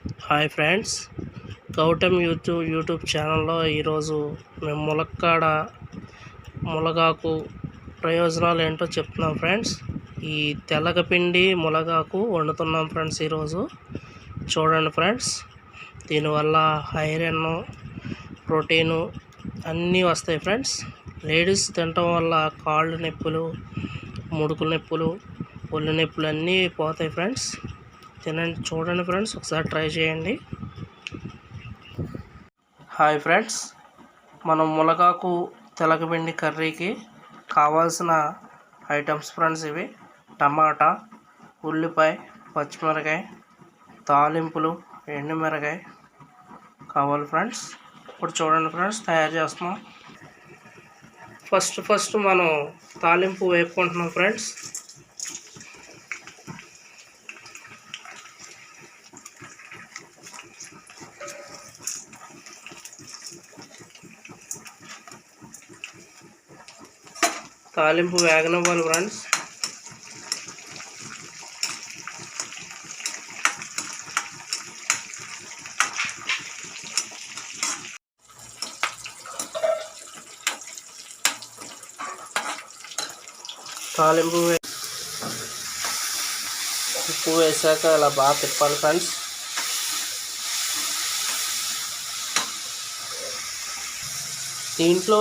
Hi friends, Gautam YouTube ఛానల్లో ఈరోజు మేము ములగాకు ప్రయోజనాలు ఏంటో చెప్తున్నాం ఫ్రెండ్స్. ఈ తెల్లగపిండి ములగాకు వండుతున్నాం ఫ్రెండ్స్. ఈరోజు చూడండి ఫ్రెండ్స్, దీనివల్ల ఐరన్, ప్రోటీను అన్నీ వస్తాయి ఫ్రెండ్స్. లేడీస్ తినటం వల్ల కాళ్ళు నొప్పులు, ముడుకుల నొప్పులు, ఒళ్ళు నొప్పులు అన్నీ పోతాయి ఫ్రెండ్స్. తినండి, చూడండి ఫ్రెండ్స్, ఒకసారి ట్రై చేయండి. హాయ్ ఫ్రెండ్స్, మనం ములగాకు తెలగపిండి కర్రీకి కావాల్సిన ఐటమ్స్ ఫ్రెండ్స్ ఇవి: టమాటా, ఉల్లిపాయ, పచ్చిమిరకాయ, తాలింపులు, ఎండుమిరకాయ కావాలి ఫ్రెండ్స్. ఇప్పుడు చూడండి ఫ్రెండ్స్, తయారు చేస్తున్నాం. ఫస్ట్ మనం తాలింపు వేపుకుంటున్నాం ఫ్రెండ్స్. తాలింపు వేగనివ్వాలి ఫ్రెండ్స్. తాలింపు ఉప్పు వేసాక అలా బాగా తిప్పాలి ఫ్రెండ్స్. దీంట్లో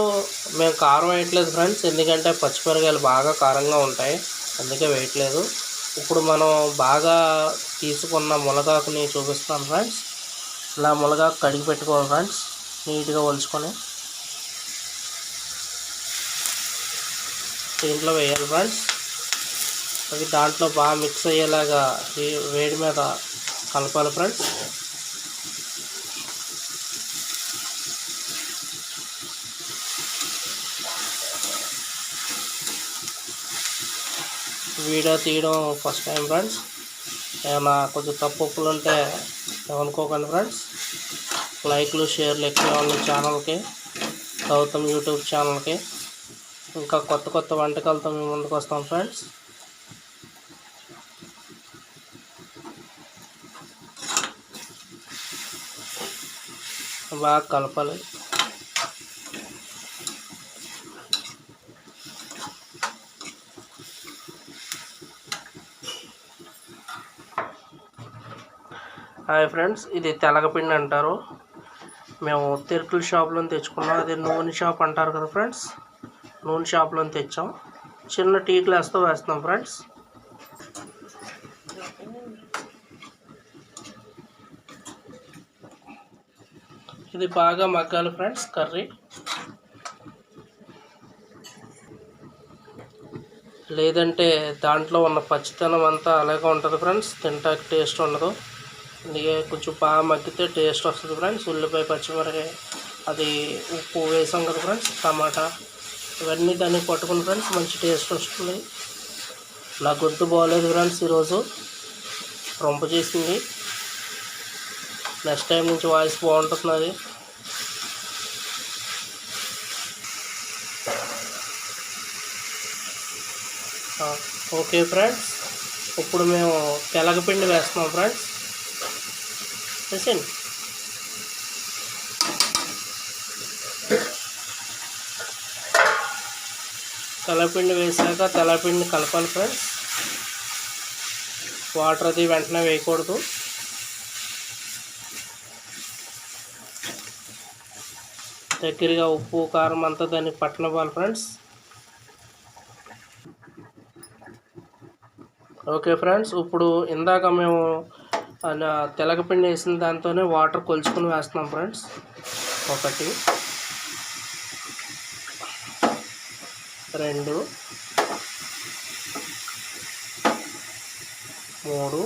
మేము కారం వేయట్లేదు ఫ్రెండ్స్, ఎందుకంటే పచ్చిమిరకాయలు బాగా కారంగా ఉంటాయి, అందుకే వేయట్లేదు. ఇప్పుడు మనం బాగా తీసుకున్న ములగాకుని చూపిస్తాం ఫ్రెండ్స్. ఇలా ములగాకు కడిగి పెట్టుకోవాలి ఫ్రెండ్స్, నీట్గా ఒలుచుకొని దీంట్లో వేయాలి ఫ్రెండ్స్. అది దాంట్లో బాగా మిక్స్ అయ్యేలాగా వేడి మీద కలపాలి ఫ్రెండ్స్. వీడియో తీయడం ఫస్ట్ టైం ఫ్రెండ్స్, ఏమైనా కొంచెం తప్పులు ఉంటే ఏమనుకోకండి ఫ్రెండ్స్. లైక్లు, షేర్లు ఎక్కువ ఉన్నాయి ఛానల్కి, గౌతమ్ యూట్యూబ్ ఛానల్కి. ఇంకా కొత్త వంటకాలతో మేము ముందుకు వస్తాం ఫ్రెండ్స్. బాగా కలపాలి. హాయ్ ఫ్రెండ్స్, ఇది తెలగపిండి అంటారు. మేము తిరుకుల షాప్లో తెచ్చుకున్నాం. అది నూనె షాప్ అంటారు కదా ఫ్రెండ్స్, నూనె షాప్లో తెచ్చాం. చిన్న టీ గ్లాస్తో వేస్తున్నాం ఫ్రెండ్స్. ఇది బాగా మగ్గాలి ఫ్రెండ్స్ కర్రీ, లేదంటే దాంట్లో ఉన్న పచ్చితనం అంతా అలాగే ఉంటుంది ఫ్రెండ్స్, తింటానికి టేస్ట్ ఉండదు. అందుకే కొంచెం బాగా మగ్గితే టేస్ట్ వస్తుంది ఫ్రెండ్స్. ఉల్లిపాయ, పచ్చిమిరకాయ, అది ఉప్పు వేసాం కదా ఫ్రెండ్స్, టమాటా, ఇవన్నీ దాన్ని పట్టుకుని ఫ్రెండ్స్ మంచి టేస్ట్ వస్తుంది. నా గొంతు బాగోలేదు ఫ్రెండ్స్, ఈరోజు రొంప చేసింది. నెక్స్ట్ టైం నుంచి వాయిస్ బాగుంటుంది అది. ఓకే ఫ్రెండ్స్, ఇప్పుడు మేము తెలగపిండి వేస్తున్నాం ఫ్రెండ్స్. వేసేయండి. తెల్లపిండి వేసాక తెల్లపిండి కలపాలి ఫ్రెండ్స్. వాటర్ అది వెంటనే వేయకూడదు. దగ్గరగా ఉప్పు, కారం అంతా దానికి పట్టనివ్వాలి ఫ్రెండ్స్. ఓకే ఫ్రెండ్స్, ఇప్పుడు ఇందాక మేము తెలగపిండి వేసిన దాంతోనే వాటర్ కొలుచుకొని వేస్తున్నాం ఫ్రెండ్స్. 1, 2, 3,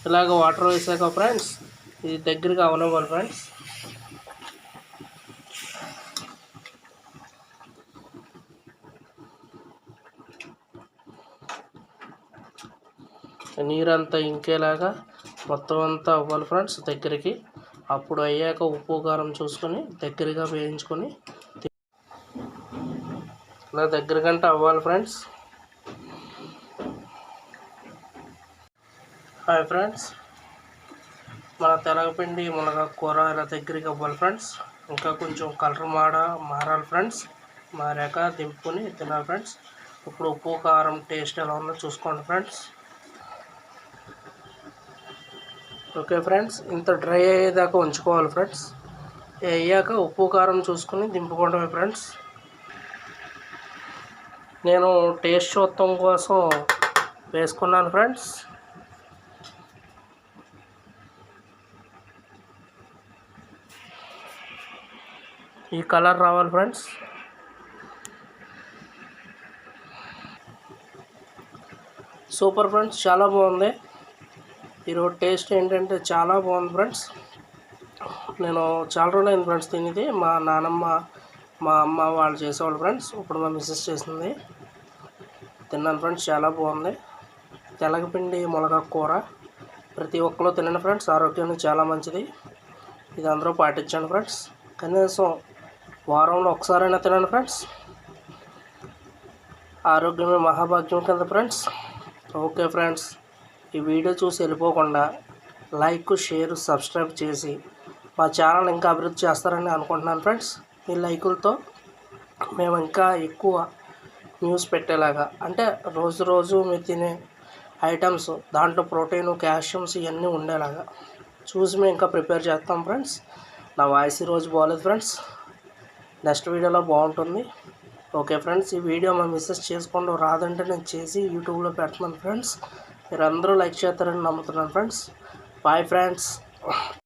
ఇలాగ వాటర్ వేసాక ఫ్రెండ్స్ ఇది దగ్గరగా అవనివ్వాలి ఫ్రెండ్స్. నీరంతా ఇంకేలాగా మొత్తం అంతా అవ్వాలి ఫ్రెండ్స్ దగ్గరికి. అప్పుడు అయ్యాక ఉప్పు, కారం చూసుకొని దగ్గరగా వేయించుకొని ఇలా దగ్గరకంటే అవ్వాలి ఫ్రెండ్స్. హాయ్ ఫ్రెండ్స్, మన తెలగపిండి మునగాకు కూర ఇలా దగ్గరికి అవ్వాలి ఫ్రెండ్స్. ఇంకా కొంచెం కలర్ మారాలి ఫ్రెండ్స్. మారాక దింపుకొని తినాలి ఫ్రెండ్స్. ఇప్పుడు ఉప్పు కారం టేస్ట్ ఎలా ఉందో చూసుకోండి ఫ్రెండ్స్. ఓకే ఫ్రెండ్స్, ఇంత డ్రై అయ్యేదాకా ఉంచుకోవాలి ఫ్రెండ్స్. అయ్యాక ఉప్పు కారం చూసుకొని దింపుకోవడమే ఫ్రెండ్స్. నేను టేస్ట్ చూడటం కోసం వేసుకున్నాను ఫ్రెండ్స్. ఈ కలర్ రావాలి ఫ్రెండ్స్. సూపర్ ఫ్రెండ్స్, చాలా బాగుంది. ఈరోజు టేస్ట్ ఏంటంటే చాలా బాగుంది ఫ్రెండ్స్. నేను చాలా రోజులు అయింది ఫ్రెండ్స్ తినేది. మా నానమ్మ మా అమ్మ వాళ్ళు చేసేవాళ్ళు ఫ్రెండ్స్. ఇప్పుడు మా మిస్సెస్ చేసింది తిన్నాను ఫ్రెండ్స్. చాలా బాగుంది. తెలగపిండి మునగాకు కూర ప్రతి ఒక్కరు తినండి ఫ్రెండ్స్. ఆరోగ్యానికి చాలా మంచిది. ఇది అందరూ పాటించండి ఫ్రెండ్స్. కనీసం వారంలో ఒకసారైనా తినండి ఫ్రెండ్స్. ఆరోగ్యమే మహాభాగ్యం కదా ఫ్రెండ్స్. ఓకే ఫ్రెండ్స్, ఈ వీడియో చూసి వెళ్ళిపోకుండా లైక్, షేర్, సబ్స్క్రైబ్ చేసి మా ఛానల్ ఇంకా అభివృద్ధి చేస్తారని అనుకుంటున్నాను ఫ్రెండ్స్. ఈ లైకులతో మేము ఇంకా ఎక్కువ న్యూస్ పెట్టేలాగా, అంటే రోజు మీరు తినే ఐటమ్స్ దాంట్లో ప్రోటీన్, కాల్షియమ్స్ ఇవన్నీ ఉండేలాగా చూసి మేము ఇంకా ప్రిపేర్ చేస్తాం ఫ్రెండ్స్. నా వాయిస్ ఈరోజు బాగోలేదు ఫ్రెండ్స్. నెక్స్ట్ వీడియోలో బాగుంటుంది. ఓకే ఫ్రెండ్స్, ఈ వీడియో మా మిస్సెస్ చేసుకోండి. రాదంటే నేను చేసి యూట్యూబ్లో పెడుతున్నాను ఫ్రెండ్స్. మీరు అందరూ లైక్ చేస్తారని నమ్ముతున్నాను ఫ్రెండ్స్. Bye friends.